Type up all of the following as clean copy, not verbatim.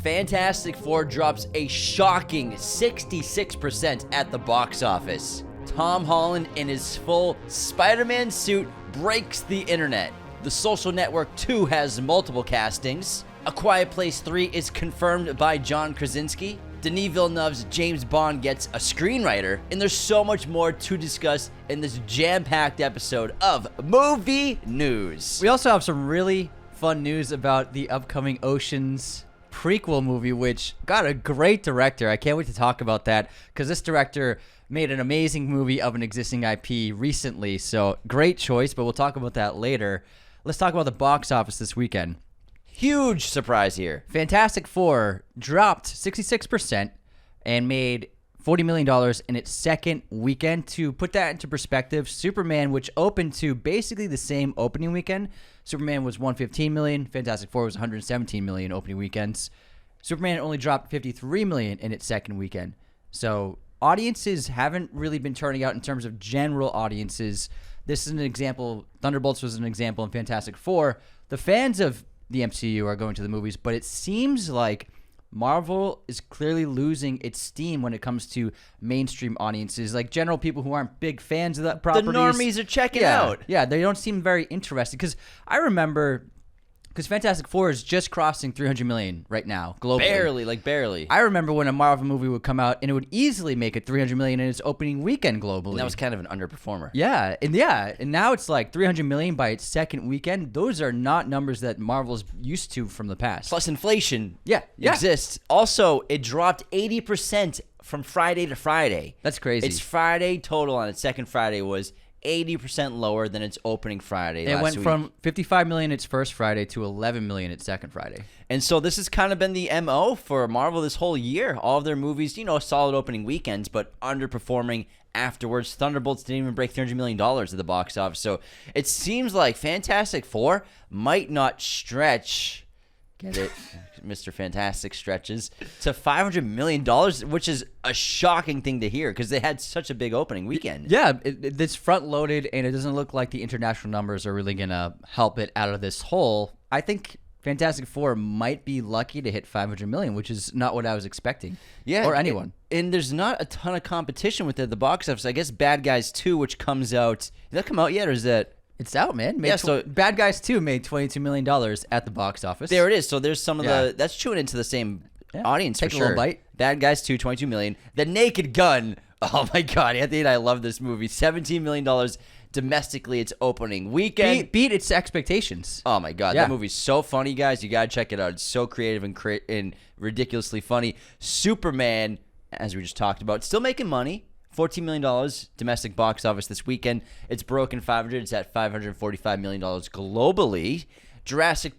Fantastic Four drops a shocking 66% at the box office. Tom Holland in his full Spider-Man suit breaks the internet. The Social Network 2 has multiple castings. A Quiet Place 3 is confirmed by John Krasinski. Denis Villeneuve's James Bond gets a screenwriter. And there's so much more to discuss in this jam-packed episode of Movie News. We also have some really fun news about the upcoming Oceans prequel movie, which got a great director. I can't wait to talk about that because this director made an amazing movie of an existing IP recently. So great choice, but we'll talk about that later. Let's talk about the box office this weekend. Huge surprise here. Fantastic Four dropped 66% and made $40 million in its second weekend. To put that into perspective, Superman, which opened to basically the same opening weekend, Superman was $115 million, Fantastic Four was $117 million opening weekends. Superman only dropped $53 million in its second weekend. So audiences haven't really been turning out in terms of general audiences. This is an example. Thunderbolts was an example in Fantastic Four. The fans of the MCU are going to the movies, but it seems like Marvel is clearly losing its steam when it comes to mainstream audiences, like general people who aren't big fans of that properties. The normies are checking out. Yeah, they don't seem very interested. Because I remember, because Fantastic Four is just crossing 300 million right now globally. Barely. I remember when a Marvel movie would come out and it would easily make it 300 million in its opening weekend globally. And that was kind of an underperformer. And now it's like 300 million by its second weekend. Those are not numbers that Marvel's used to from the past. Plus inflation Yeah. exists. Also, it dropped 80% from Friday to Friday. That's crazy. Its Friday total on its second Friday was 80% lower than its opening Friday It last went week. from 55 million its first Friday to 11 million its second Friday. And so this has kind of been the MO for Marvel this whole year. All of their movies, solid opening weekends, but underperforming afterwards. Thunderbolts didn't even break $300 million at the box office. So it seems like Fantastic Four might not stretch, get it, Mr. Fantastic stretches, to $500 million, which is a shocking thing to hear because they had such a big opening weekend. Yeah, it's front-loaded, and it doesn't look like the international numbers are really going to help it out of this hole. I think Fantastic Four might be lucky to hit 500 million, which is not what I was expecting. Yeah, or anyone. And there's not a ton of competition with it at the box office. I guess Bad Guys 2, which comes out, did that come out yet, or is that? It's out, man. So Bad Guys 2 made $22 million at the box office. There it is. So there's some of that's chewing into the same audience Take for a sure. little bite. Bad Guys 2, $22 million. The Naked Gun. Oh my God, Anthony and I love this movie. $17 million domestically its opening weekend. Beat its expectations. Oh my God, that movie's so funny, guys. You gotta check it out. It's so creative and ridiculously funny. Superman, as we just talked about, still making money. $14 million domestic box office this weekend. It's broken 500. It's at $545 million globally. Jurassic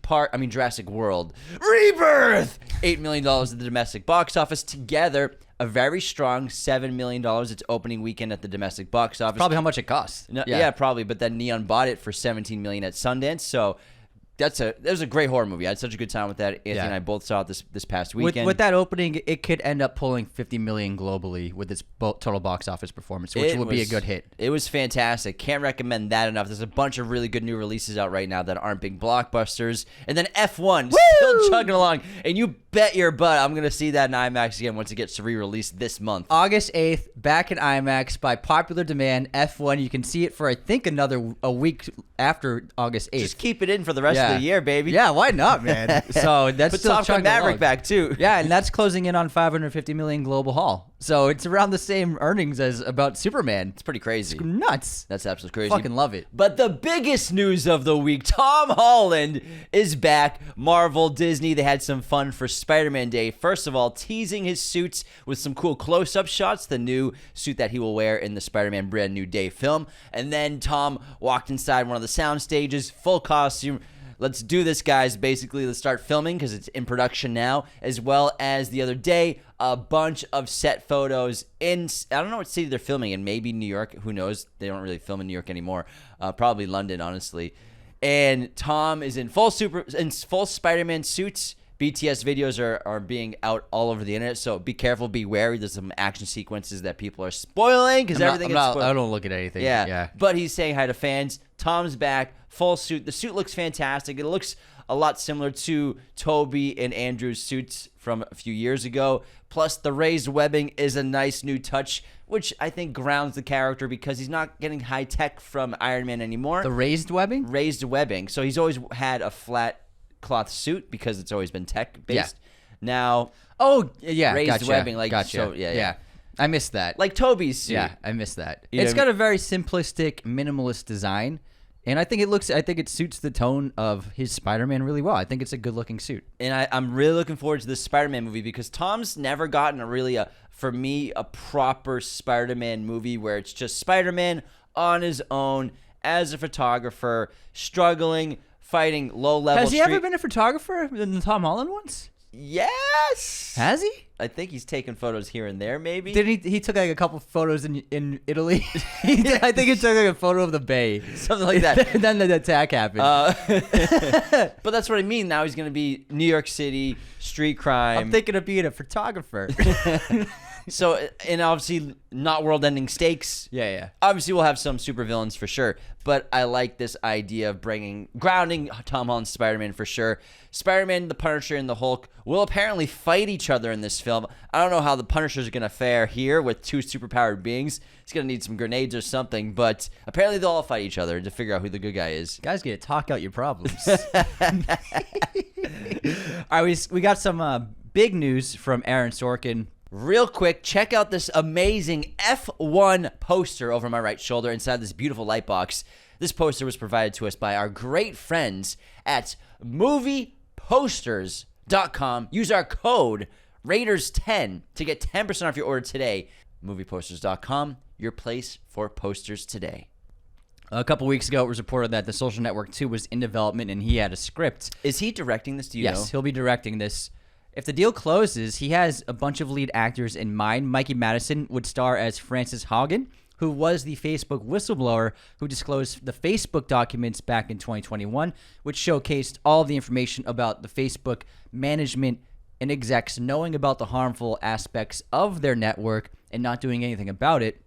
World Rebirth, $8 million at the domestic box office. Together, a very strong $7 million its opening weekend at the domestic box office. Probably how much it costs. Yeah, probably. But then Neon bought it for $17 million at Sundance. So that was a great horror movie. I had such a good time with that. Anthony and I both saw it this past weekend. With that opening, it could end up pulling 50 million globally with its total box office performance, which would be a good hit. It was fantastic. Can't recommend that enough. There's a bunch of really good new releases out right now that aren't big blockbusters. And then F1 still chugging along. And you bet your butt I'm going to see that in IMAX again once it gets re-released this month. August 8th, back in IMAX by popular demand. F1, you can see it for, I think, a week after August 8th. Just keep it in for the rest of the year, baby. Yeah, why not, man? So that's Put still Top Gun Maverick back, too. Yeah, and that's closing in on 550 million global haul. So it's around the same earnings as about Superman. It's pretty crazy. It's nuts. That's absolutely crazy. Fucking love it. But the biggest news of the week, Tom Holland is back. Marvel, Disney, they had some fun for Spider-Man Day. First of all, teasing his suits with some cool close-up shots, the new suit that he will wear in the Spider-Man Brand New Day film. And then Tom walked inside one of the sound stages, full costume. Let's do this, guys. Basically, let's start filming because it's in production now, as well as the other day, a bunch of set photos in, I don't know what city they're filming in, maybe New York, who knows? They don't really film in New York anymore. Probably London, honestly. And Tom is in full Spider-Man suits. BTS videos are being out all over the internet, so be careful, be wary. There's some action sequences that people are spoiling because everything is spoiled. I don't look at anything. Yeah, but he's saying hi to fans. Tom's back, full suit. The suit looks fantastic. It looks a lot similar to Toby and Andrew's suits from a few years ago. Plus, the raised webbing is a nice new touch, which I think grounds the character because he's not getting high tech from Iron Man anymore. The raised webbing? Raised webbing. So he's always had a flat cloth suit because it's always been tech based. Yeah. Now, raised gotcha. Webbing, like gotcha. So, yeah. I missed that. Like Toby's suit. Yeah, I missed that. You know It's what I got a very simplistic, minimalist design, and I think it suits the tone of his Spider-Man really well. I think it's a good-looking suit. And I'm really looking forward to this Spider-Man movie because Tom's never gotten for me, a proper Spider-Man movie where it's just Spider-Man on his own as a photographer, struggling, fighting low-level Has he ever been a photographer in the Tom Holland ones? Yes. Has he? I think he's taken photos here and there, maybe. Did he took like a couple photos in Italy? I think he took like a photo of the bay. Something like that. And then the attack happened. But that's what I mean. Now he's going to be New York City, street crime. I'm thinking of being a photographer. So, and obviously not world-ending stakes. Yeah. Obviously, we'll have some supervillains for sure, but I like this idea of grounding Tom Holland's Spider-Man for sure. Spider-Man, the Punisher, and the Hulk will apparently fight each other in this film. I don't know how the Punisher's going to fare here with two superpowered beings. He's going to need some grenades or something, but apparently they'll all fight each other to figure out who the good guy is. Guys, get to talk out your problems. All right, we got some big news from Aaron Sorkin. Real quick, check out this amazing F1 poster over my right shoulder inside this beautiful light box. This poster was provided to us by our great friends at movieposters.com. Use our code Raiders10 to get 10% off your order today. Movieposters.com, your place for posters today. A couple weeks ago, it was reported that The Social Network 2 was in development and he had a script. Is he directing this? Do you know? Yes, he'll be directing this. If the deal closes, he has a bunch of lead actors in mind. Mikey Madison would star as Frances Haugen, who was the Facebook whistleblower who disclosed the Facebook documents back in 2021, which showcased all the information about the Facebook management and execs knowing about the harmful aspects of their network and not doing anything about it.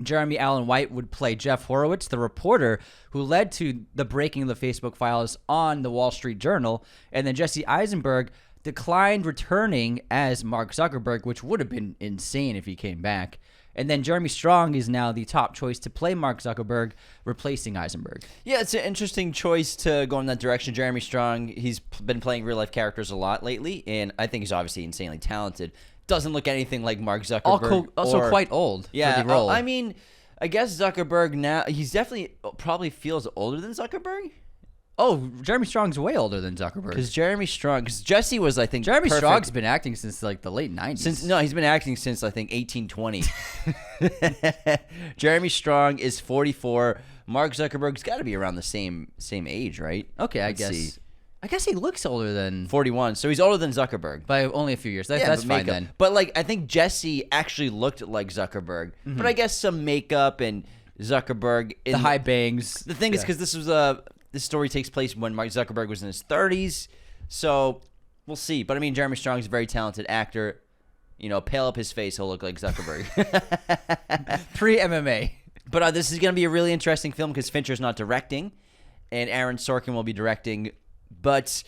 Jeremy Allen White would play Jeff Horowitz, the reporter who led to the breaking of the Facebook files on the Wall Street Journal. And then Jesse Eisenberg declined returning as Mark Zuckerberg, which would have been insane if he came back. And then Jeremy Strong is now the top choice to play Mark Zuckerberg, replacing Eisenberg. Yeah, it's an interesting choice to go in that direction. Jeremy Strong, he's been playing real-life characters a lot lately, and I think he's obviously insanely talented. Doesn't look anything like Mark Zuckerberg. Also quite old for the role. I mean, I guess Zuckerberg now, he's definitely probably feels older than Zuckerberg. Oh, Jeremy Strong's way older than Zuckerberg. Because Jesse was, I think, Jeremy perfect. Strong's been acting since like the late 90s. He's been acting since I think 1820. Jeremy Strong is 44. Mark Zuckerberg's got to be around the same age, right? Okay, Let's I see. guess he looks older than 41. So he's older than Zuckerberg by only a few years. That's but fine makeup. then. But like I think Jesse actually looked like Zuckerberg. Mm-hmm. But I guess some makeup and Zuckerberg The high bangs. The thing is because this story takes place when Mark Zuckerberg was in his 30s. So we'll see. But I mean, Jeremy Strong's a very talented actor. You know, pale up his face, he'll look like Zuckerberg. Pre-MMA. But this is going to be a really interesting film because Fincher's not directing, and Aaron Sorkin will be directing. But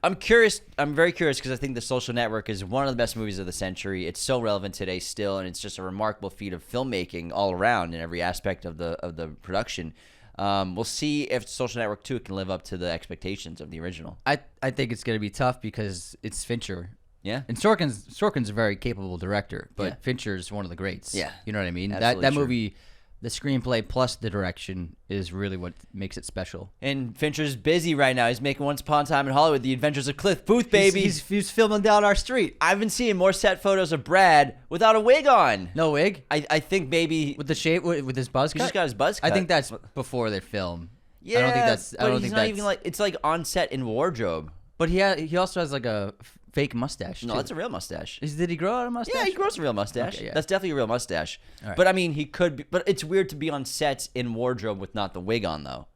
I'm curious. I'm very curious because I think The Social Network is one of the best movies of the century. It's so relevant today still, and it's just a remarkable feat of filmmaking all around in every aspect of the production. We'll see if Social Network 2 can live up to the expectations of the original. I think it's going to be tough because it's Fincher. Yeah. And Sorkin's a very capable director, but Yeah. Fincher's one of the greats. Yeah. You know what I mean? Absolutely That true. movie, the screenplay plus the direction is really what makes it special. And Fincher's busy right now. He's making Once Upon a Time in Hollywood, The Adventures of Cliff Booth, baby. He's filming down our street. I've been seeing more set photos of Brad without a wig on. No wig? I think maybe With the shape, with his buzz he cut? just got his buzz cut. I think that's before they film. Yeah, I don't think that's. I but don't he's think not that's. even like it's like on set in wardrobe. But he also has like a fake mustache. No, too. that's a real mustache. Did he grow out a mustache? Yeah, he grows a real mustache. Okay, yeah. That's definitely a real mustache. All right. But I mean, he could be. But it's weird to be on sets in wardrobe with not the wig on, though.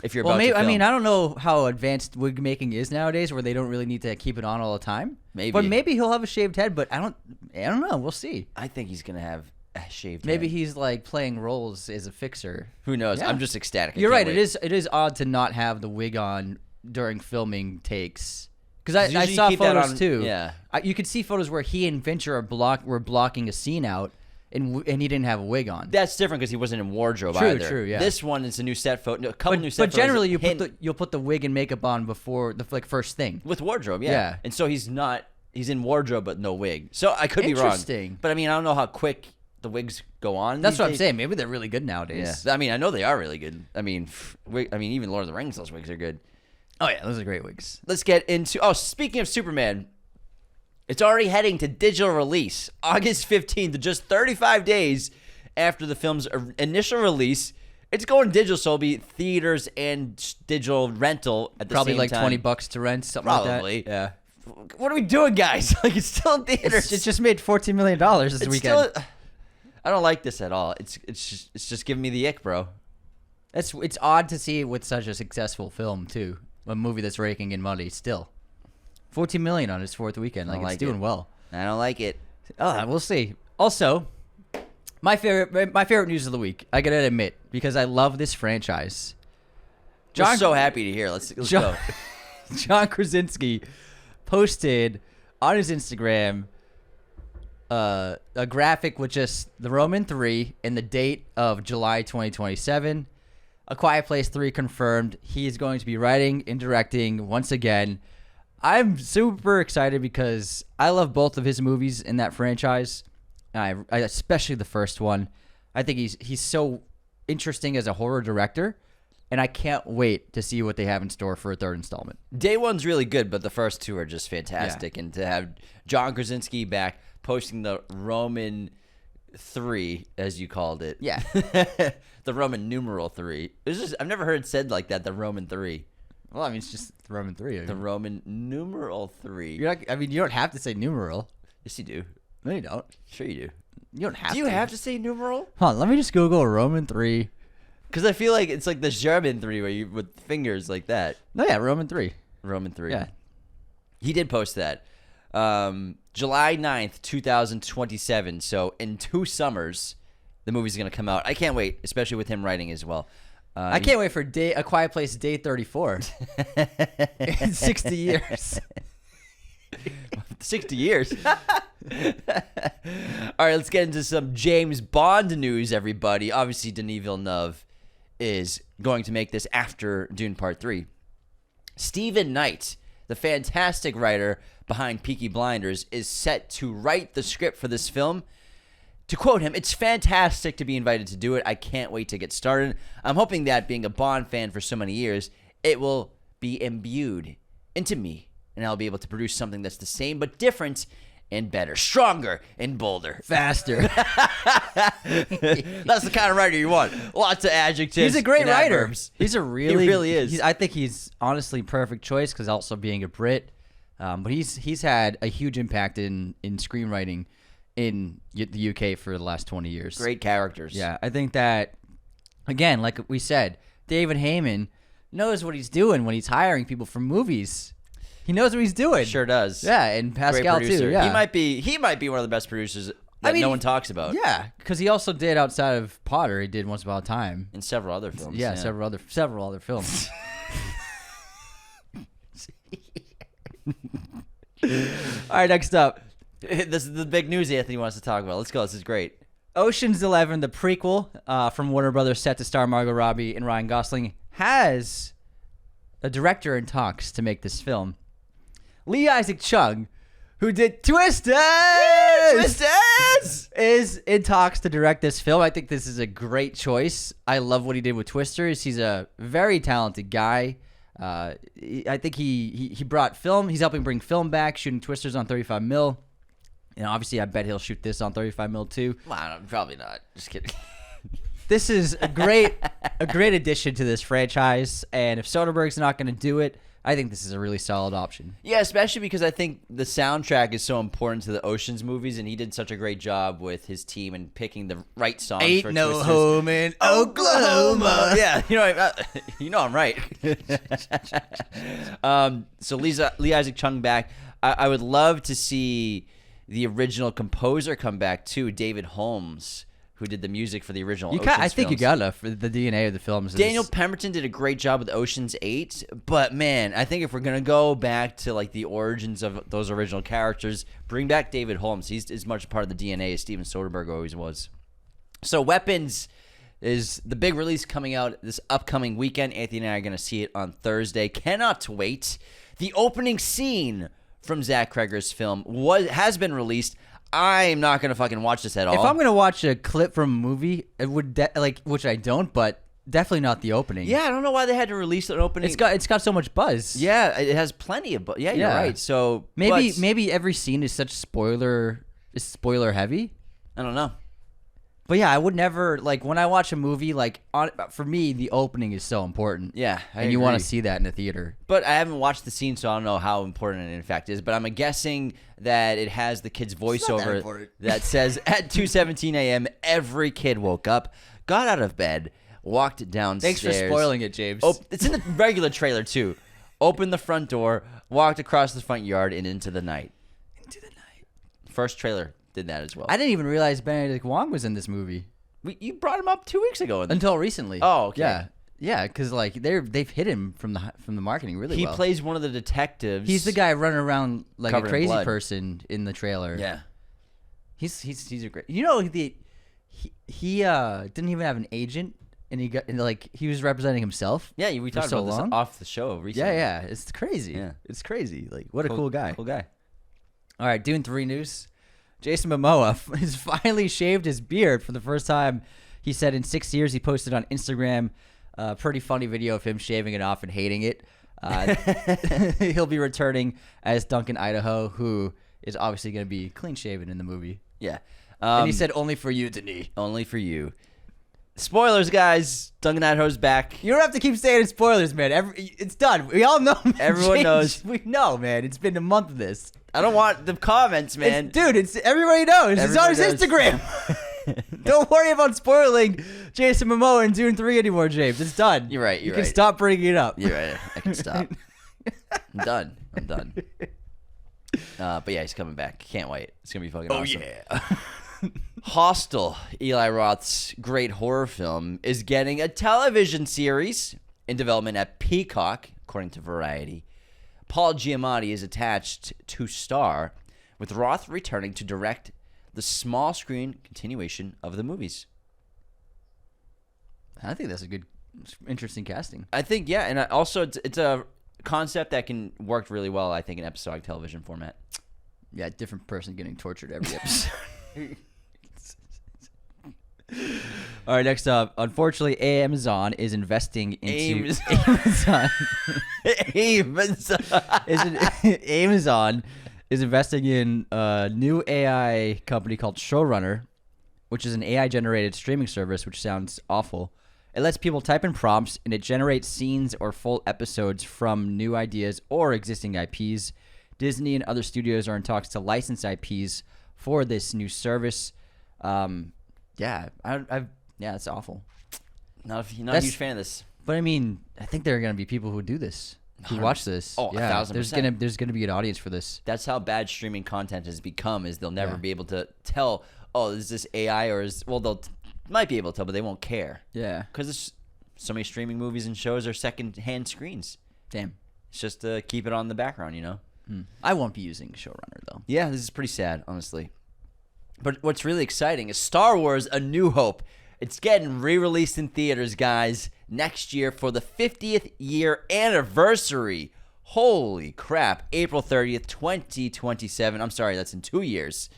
If you're Well, about maybe to film. I mean I don't know how advanced wig making is nowadays, where they don't really need to keep it on all the time. Maybe. But maybe he'll have a shaved head. But I don't know. We'll see. I think he's gonna have a shaved Maybe head. he's like playing roles as a fixer. Who knows? Yeah. I'm just ecstatic. I You're can't right. wait. It is odd to not have the wig on during filming takes. Because I Usually saw keep that photos on- too. yeah. You could see photos where he and Fincher were blocking a scene out, and he didn't have a wig on. That's different because he wasn't in wardrobe True, either. true, yeah. This one is a new set photo. A couple new set But photos. generally, Hint- you'll put the wig and makeup on before the first thing. with wardrobe, yeah. Yeah. And so he's in wardrobe but no wig. So I could be wrong. Interesting. But I mean, I don't know how quick the wigs go on. That's these what I'm days. saying. Maybe they're really good nowadays. Yeah. I mean, I know they are really good. I mean, even Lord of the Rings, those wigs are good. Oh yeah, those are great wigs. Let's get into. Oh, speaking of Superman, it's already heading to digital release August 15th, just 35 days after the film's initial release. It's going digital, so it'll be theaters and digital rental at the Probably same like time. $20 to rent, something Probably. like that. Yeah. What are we doing, guys? Like, it's still in theaters. It just made $14 million this It's weekend. still. I don't like this at all. It's just giving me the ick, bro. It's odd to see it with such a successful film too. A movie that's raking in money still. 14 million on its fourth weekend. Like, like it's doing it. well. I don't like it. We'll see. Also, my favorite news of the week, I gotta admit, because I love this franchise. I'm so happy to hear. Let's John, go. John Krasinski posted on his Instagram a graphic with just the Roman 3 and the date of July 2027. A Quiet Place 3 confirmed. He is going to be writing and directing once again. I'm super excited because I love both of his movies in that franchise. I especially the first one. I think he's so interesting as a horror director, and I can't wait to see what they have in store for a third installment. Day one's really good, but the first two are just fantastic. And to have John Krasinski back posting the Roman 3, as you called it. Yeah. The Roman numeral 3. I've never heard it said like that, the Roman 3. Well, I mean, it's just the Roman 3. The Roman numeral 3. You don't have to say numeral. Yes, you do. No, you don't. Sure you do. You don't have Do you to. have to say numeral? Hold on, let me just Google Roman 3. Because I feel like it's like the German 3 where you with fingers like that. No, yeah, Roman 3. Roman 3. Yeah. He did post that. July 9th, 2027. So in 2 summers, the movie's going to come out. I can't wait, especially with him writing as well. I can't wait for A Quiet Place Day 34. In 60 years. 60 years. All right, let's get into some James Bond news, everybody. Obviously, Denis Villeneuve is going to make this after Dune Part 3. Stephen Knight, the fantastic writer behind Peaky Blinders, is set to write the script for this film. To quote him, "It's fantastic to be invited to do it. I can't wait to get started. I'm hoping that, being a Bond fan for so many years, it will be imbued into me, and I'll be able to produce something that's the same but different and better, stronger and bolder." Faster. That's the kind of writer you want. Lots of adjectives. He's a great and writer. adverbs. He's a really, He really is. I think he's honestly perfect choice because also being a Brit, but he's had a huge impact in screenwriting in the UK for the last 20 years. Great characters. Yeah, I think that again, like we said, David Heyman knows what he's doing when he's hiring people for movies. He knows what he's doing. Sure does. Yeah, and Great Pascal producer. too. Yeah, He might be one of the best producers that no one talks about. Yeah, because he also did outside of Potter. He did Once Upon a Time. In several other films. Yeah, several other films. All right, next up, This is the big news Anthony wants to talk about. Let's go. This is great. Ocean's 11, the prequel from Warner Brothers, set to star Margot Robbie and Ryan Gosling, has a director in talks to make this film. Lee Isaac Chung, who did Twisters, is in talks to direct this film. I think this is a great choice. I love what he did with Twisters. He's a very talented guy. I think he brought film. He's helping bring film back, shooting Twisters on 35 mil. And obviously, I bet he'll shoot this on 35 mil too. Well, probably not. Just kidding. This is a great addition to this franchise. And if Soderbergh's not going to do it, I think this is a really solid option. Yeah, especially because I think the soundtrack is so important to the Ocean's movies, and he did such a great job with his team and picking the right songs Ain't for no Twisters. home in Oklahoma. Yeah, you know I'm right. So Lee Isaac Chung back. I would love to see the original composer come back too, David Holmes, who did the music for the original I Ocean's think you films. gotta for the DNA of the films. Daniel Pemberton did a great job with Ocean's 8, but man, I think if we're gonna go back to like the origins of those original characters, bring back David Holmes. He's as much a part of the DNA as Steven Soderbergh always was. So Weapons is the big release coming out this upcoming weekend. Anthony and I are gonna see it on Thursday. Cannot wait. The opening scene from Zach Cregger's film has been released. I'm not gonna fucking watch this at all. If I'm gonna watch a clip from a movie, it would which I don't, but definitely not the opening. Yeah, I don't know why they had to release an opening. It's got so much buzz. Yeah, it has plenty of. Yeah, you're right. So maybe every scene is such spoiler heavy. I don't know. But yeah, I would never like when I watch a movie. For me, the opening is so important. Yeah, and you want to see that in the theater. But I haven't watched the scene, so I don't know how important it in fact is. But I'm guessing that it has the kid's voiceover that says, "At 2:17 a.m., every kid woke up, got out of bed, walked downstairs." Thanks for spoiling it, James. Oh, it's in the regular trailer too. Opened the front door, walked across the front yard, and into the night. Into the night. First trailer did that as well. I didn't even realize Benedict Wong was in this movie. You brought him up 2 weeks ago. Until recently. Oh, okay. Yeah, because like they've hit him from the marketing really well. He plays one of the detectives. He's the guy running around like a covered in crazy blood. person in the trailer. Yeah. He's a great. You know he didn't even have an agent, and he was representing himself. Yeah, we talked so about long. this off the show recently. Yeah, it's crazy. Yeah. It's crazy. Like what a cool guy. Cool guy. All right, Dune 3 news. Jason Momoa has finally shaved his beard for the first time. He said in 6 years. He posted on Instagram a pretty funny video of him shaving it off and hating it. He'll be returning as Duncan Idaho, who is obviously going to be clean shaven in the movie. Yeah. And he said, "Only for you, Denis." Only for you. Spoilers, guys. Duncan Idaho's back. You don't have to keep saying spoilers, man. It's done. We all know. Everyone knows. We know, man. It's been a month of this. I don't want the comments, man. It's everybody knows. It's on his Instagram. Don't worry about spoiling Jason Momoa in Dune 3 anymore, James. It's done. You're right. You can stop bringing it up. You're right. I can stop. I'm done. But yeah, he's coming back. Can't wait. It's gonna be fucking awesome. Yeah. Hostel, Eli Roth's great horror film, is getting a television series in development at Peacock, according to Variety. Paul Giamatti is attached to star, with Roth returning to direct the small screen continuation of the movies. I think that's a good, interesting casting. I think, yeah, and also it's a concept that can work really well, I think, in episodic television format. Yeah, different person getting tortured every episode. All right, next up. Unfortunately, Amazon is investing into Amazon is investing in a new AI company called Showrunner, which is an AI-generated streaming service, which sounds awful. It lets people type in prompts, and it generates scenes or full episodes from new ideas or existing IPs. Disney and other studios are in talks to license IPs for this new service. It's awful. Not a huge fan of this. But I mean, I think there are going to be people who do this, who watch this. Oh, yeah, 1,000%. There's gonna be an audience for this. That's how bad streaming content has become. Is they'll never be able to tell. Oh, is this AI or they'll might be able to, but they won't care. Yeah, because so many streaming movies and shows are second-hand screens. Damn. It's just to keep it on the background, you know. I won't be using Showrunner though. Yeah, this is pretty sad, honestly. But what's really exciting is Star Wars: A New Hope. It's getting re-released in theaters, guys, next year for the 50th year anniversary. Holy crap. April 30th, 2027. I'm sorry, that's in 2 years.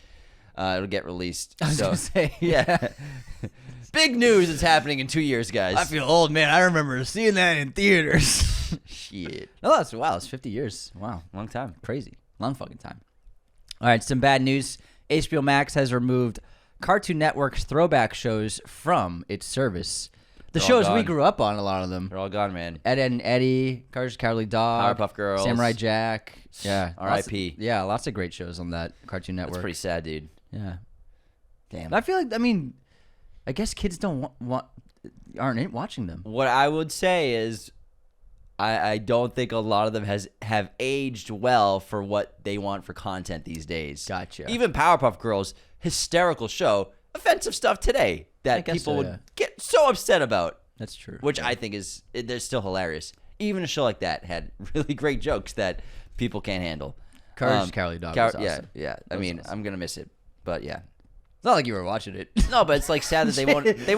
It'll get released. I was going to say, yeah. Big news is happening in 2 years, guys. I feel old, man. I remember seeing that in theaters. Shit. Oh, it's 50 years. Wow. Long time. Crazy. Long fucking time. All right, some bad news. HBO Max has removed Cartoon Network's throwback shows from its service. The They're all shows we gone. grew up on, a lot of them. They're all gone, man. Ed, Edd and Eddie, Courage the Cowardly Dog, Powerpuff Girls. Samurai Jack. Yeah. R.I.P. Lots of great shows on that Cartoon Network. That's pretty sad, dude. Yeah. Damn. I feel like, I guess kids aren't watching them. What I would say is I don't think a lot of them have aged well for what they want for content these days. Gotcha. Even Powerpuff Girls, hysterical show, offensive stuff today. that guess people so, would yeah. get so upset about. That's true. Which I think they're still hilarious. Even a show like that had really great jokes that people can't handle. Courage the Cowardly Dog was awesome. Yeah. I mean, I'm gonna miss it, but yeah. It's not like you were watching it. No, but it's like sad that they won't exist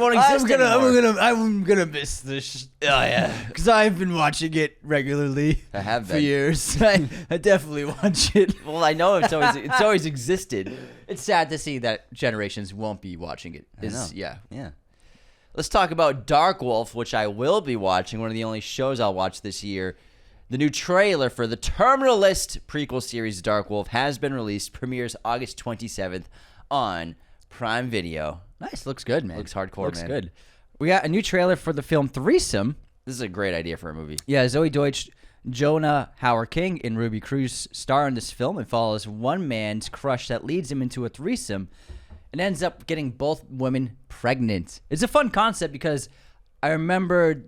anymore. I'm gonna miss this. Oh yeah, Because I've been watching it regularly. I have for been. years. I definitely watch it. Well, I know it's always existed. It's sad to see that generations won't be watching it. I know. Yeah. Yeah. Let's talk about Dark Wolf, which I will be watching. One of the only shows I'll watch this year. The new trailer for the Terminal List prequel series Dark Wolf has been released. Premieres August 27th on Prime Video. Nice. Looks good, man. Looks hardcore, Looks man. good. We got a new trailer for the film Threesome. This is a great idea for a movie. Yeah, Zoe Deutsch, Jonah Howard King, and Ruby Cruz star in this film and follows one man's crush that leads him into a threesome and ends up getting both women pregnant. It's a fun concept because I remember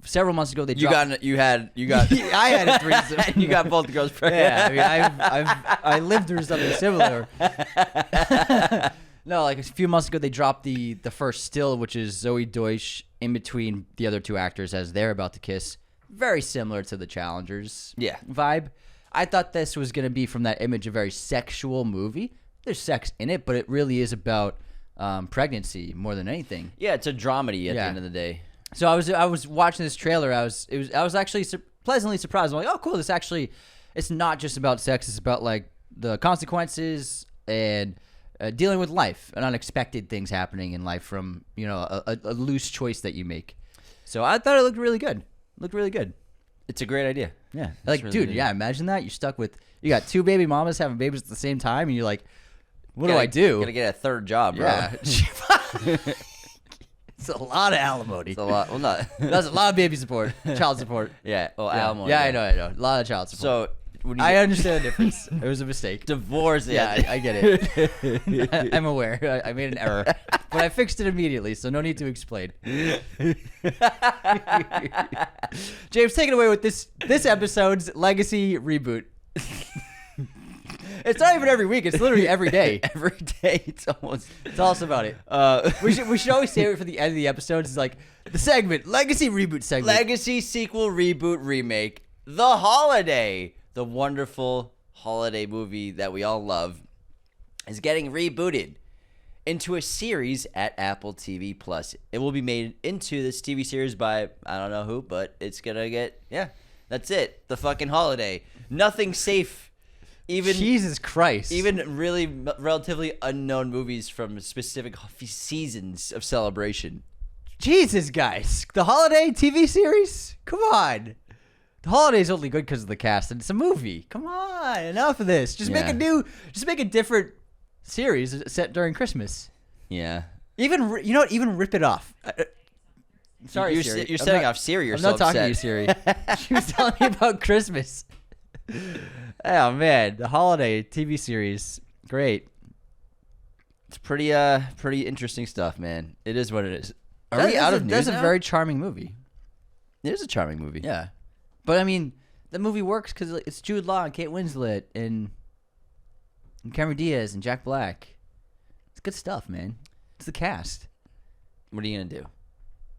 several months ago they You dropped... got I had a threesome. and you got both the girls pregnant. Yeah, I mean, I lived through something similar. No, like a few months ago, they dropped the first still, which is Zoe Deutsch in between the other two actors as they're about to kiss. Very similar to the Challengers vibe. I thought this was going to be from that image a very sexual movie. There's sex in it, but it really is about pregnancy more than anything. Yeah, it's a dramedy at the end of the day. So I was watching this trailer. I was actually pleasantly surprised. I'm like, oh, cool. This actually, it's not just about sex. It's about like the consequences and dealing with life and unexpected things happening in life from a loose choice that you make. So I thought it looked really good. It's a great idea. Yeah, like really dude, good. yeah. Imagine that you got two baby mamas having babies at the same time, and you're like, what do I do? Gotta get a third job, bro. Yeah. It's a lot of alimony. It's a lot. Well, not. That's a lot of baby support, child support. Yeah. Well, Yeah, alimony. yeah, I know. A lot of child support. So when you I understand the difference. It was a mistake. divorce. Yeah, I get it. I'm aware. I made an error, but I fixed it immediately, so no need to explain. James, take it away with this episode's legacy reboot. It's not even every week. It's literally every day. Every day. It's almost. Tell us about it. We should always save it for the end of the episode. It's like the segment, legacy reboot segment. Legacy sequel reboot remake. The Holiday, the wonderful holiday movie that we all love, is getting rebooted into a series at Apple TV Plus. It will be made into this TV series by I don't know who, but it's gonna get that's it. The fucking Holiday. Nothing safe. Even Jesus Christ. even really relatively unknown movies from specific seasons of celebration. Jesus, guys. The Holiday TV series? Come on. The Holiday's only good because of the cast, and it's a movie. Come on. Enough of this. Just make a different series set during Christmas. Yeah. Even rip it off. Sorry, You're Siri. you're setting off Siri. You're I'm so not talking to you, upset. Siri. She was telling me about Christmas. Oh, man. The Holiday TV series. Great. It's pretty interesting stuff, man. It is what it is. Are That we is out a- of news That's now? a very charming movie. It is a charming movie. Yeah. But, I mean, the movie works because it's Jude Law and Kate Winslet and Cameron Diaz and Jack Black. It's good stuff, man. It's the cast. What are you gonna do?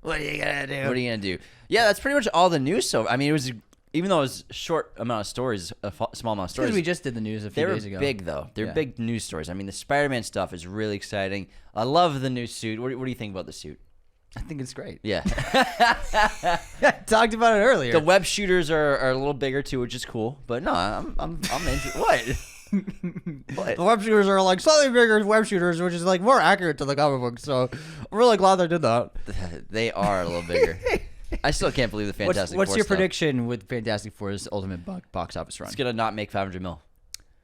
What are you going to do? What are you gonna do? Yeah, that's pretty much all the news. So I mean, it was even though it was a short amount of stories, small amount of stories. Because we just did the news a They few were days ago. big though. They're Yeah. big news stories. I mean, the Spider-Man stuff is really exciting. I love the new suit. What do you think about the suit? I think it's great. Yeah. I talked about it earlier. The web shooters are a little bigger too, which is cool. But no, I'm into what? The web shooters are like slightly bigger web shooters, which is like more accurate to the comic book. So I'm really glad they did that. They are a little bigger. I still can't believe the Fantastic What's Four your stuff. prediction with Fantastic Four's ultimate box office run? It's gonna not make 500 mil,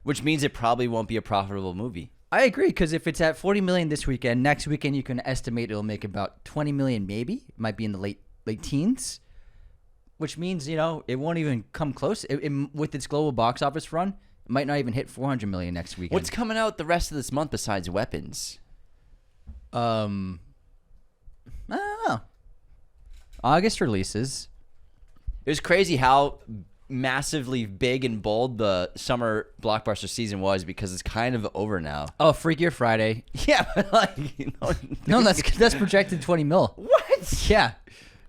which means it probably won't be a profitable movie. I agree, because if it's at 40 million this weekend, next weekend you can estimate it'll make about 20 million, maybe. It might be in the late teens, which means it won't even come close. With its global box office run, it might not even hit 400 million next weekend. What's coming out the rest of this month besides Weapons? I don't know. August releases. It was crazy how massively big and bold the summer blockbuster season was, because it's kind of over now. Oh, Freakier Friday. Yeah, but like, No, that's projected 20 mil. What? Yeah,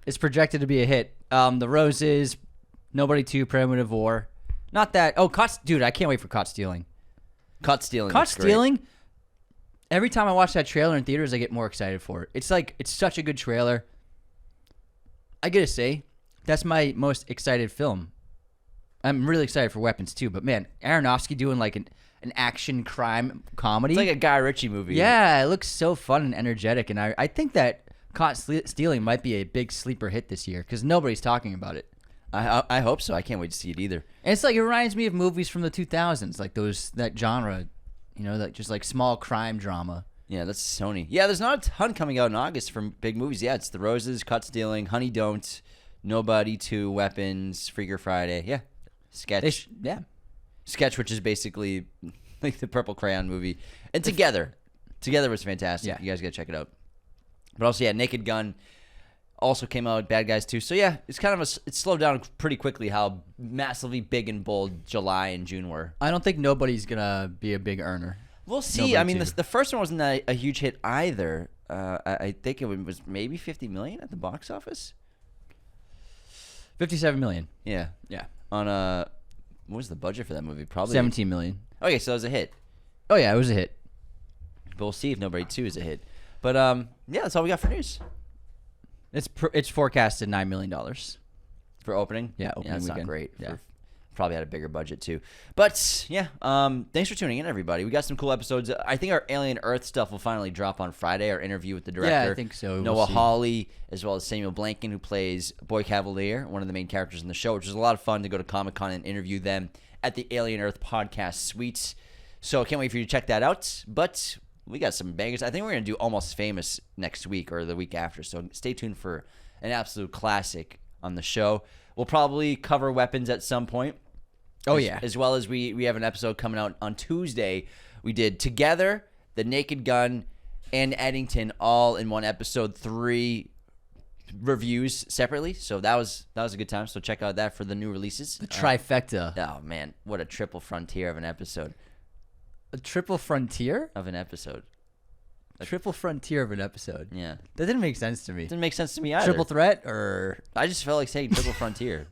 it's projected to be a hit. The Roses, Nobody 2, Primitive War. Not that. Oh, dude, I can't wait for Caught Stealing. Caught Stealing. Caught Stealing. Every time I watch that trailer in theaters, I get more excited for it. It's such a good trailer. I gotta say, that's my most excited film. I'm really excited for Weapons too, but man, Aronofsky doing like an action crime comedy. It's like a Guy Ritchie movie. Yeah, it looks so fun and energetic, and I think that Caught Stealing might be a big sleeper hit this year because nobody's talking about it. I hope so. I can't wait to see it either. And it's like, it reminds me of movies from the 2000s, like that genre, that just like small crime drama. Yeah, that's Sony. Yeah, there's not a ton coming out in August from big movies. Yeah, it's The Roses, Caught Stealing, Honey Don't, Nobody 2, Weapons, Freaker Friday. Yeah. Sketch. Sketch, which is basically like the Purple Crayon movie. And Together. Together was fantastic. Yeah. You guys got to check it out. But also, yeah, Naked Gun also came out. Bad Guys 2. So, yeah, it's kind of it slowed down pretty quickly how massively big and bold July and June were. I don't think nobody's going to be a big earner. We'll see. I mean, the first one wasn't a huge hit either. I think it was maybe $50 million at the box office. 57 million. Yeah. On what was the budget for that movie? Probably 17 million. Okay, so it was a hit. Oh yeah, it was a hit. But we'll see if Nobody 2 is a hit. But yeah, that's all we got for news. It's forecasted $9 million For opening? Yeah, opening that's weekend. not great. Yeah. Probably had a bigger budget too. But yeah, thanks for tuning in, everybody. We got some cool episodes. I think our Alien Earth stuff will finally drop on Friday, our interview with the director. Yeah, I think so. Noah We'll see. Hawley, as well as Samuel Blanken, who plays Boy Cavalier, one of the main characters in the show, which is a lot of fun to go to Comic-Con and interview them at the Alien Earth podcast suites. So I can't wait for you to check that out. But we got some bangers. I think we're going to do Almost Famous next week or the week after. So stay tuned for an absolute classic on the show. We'll probably cover Weapons at some point. Oh, yeah. As well as we have an episode coming out on Tuesday. We did Together, The Naked Gun, and Eddington all in one episode. 3 reviews separately. So that was a good time. So check out that for the new releases. The trifecta. Oh, man. What a triple frontier of an episode. A triple frontier? Of an episode. A triple frontier of an episode. Yeah. That didn't make sense to me. Didn't make sense to me either. Triple threat or... I just felt like saying triple frontier.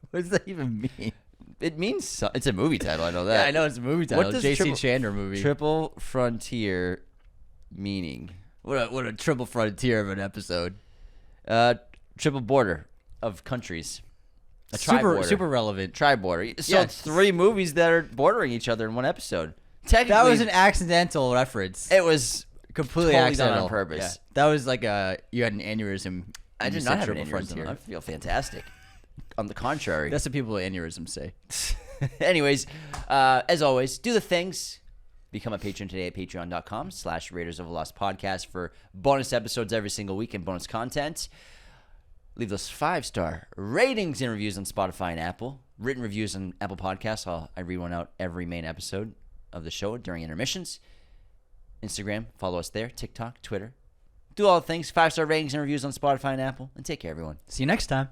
What does that even mean? It means it's a movie title. I know that. Yeah, I know it's a movie title. What does J.C. Chandler movie. Triple frontier meaning? What a triple frontier of an episode. Triple border of countries. A tri-border. Super relevant. Tri-border. So Yeah. it's 3 movies that are bordering each other in one episode. Technically, That was an accidental reference. It was Completely totally accidental. done on purpose. Yeah. That was like you had an aneurysm. I when you did said not have an triple aneurysm. frontier. I feel fantastic. On the contrary. That's what people with aneurysms say. Anyways, as always, do the things. Become a patron today at patreon.com/Raiders of the Lost Podcast for bonus episodes every single week and bonus content. Leave those 5-star ratings and reviews on Spotify and Apple. Written reviews on Apple Podcasts. I read one out every main episode of the show during intermissions. Instagram, follow us there. TikTok, Twitter. Do all the things. 5-star ratings and reviews on Spotify and Apple. And take care, everyone. See you next time.